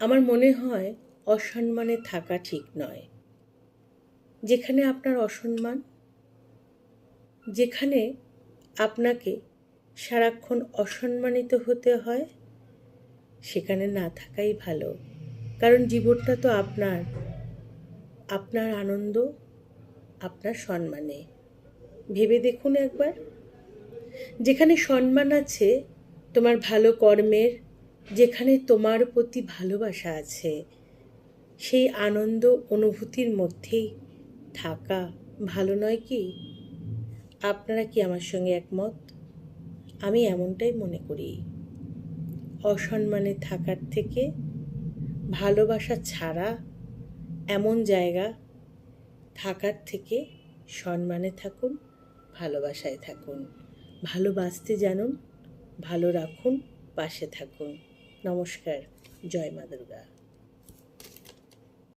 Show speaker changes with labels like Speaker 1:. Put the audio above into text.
Speaker 1: আমার মনে হয় অসম্মানে থাকা ঠিক নয়। যেখানে আপনার অসম্মান, যেখানে আপনাকে সারাক্ষণ অসম্মানিত হতে হয়, সেখানে না থাকাই ভালো। কারণ জীবনটা তো আপনার, আপনার আনন্দ, আপনার সম্মানে। ভেবে দেখুন একবার, যেখানে সম্মান আছে তোমার ভালো কর্মের, যেখানে তোমার প্রতি ভালোবাসা আছে, সেই আনন্দ অনুভূতির মধ্যেই থাকা ভালো নয় কি? আপনারা কি আমার সঙ্গে একমত? আমি এমনটাই মনে করি। অসম্মানে থাকার থেকে ভালোবাসা ছাড়া এমন জায়গা থাকার থেকে সম্মানে থাকুন, ভালোবাসায় থাকুন। ভালোবাসতে জানুন, ভালো রাখুন, পাশে থাকুন। নমস্কার। জয় মা দুর্গা।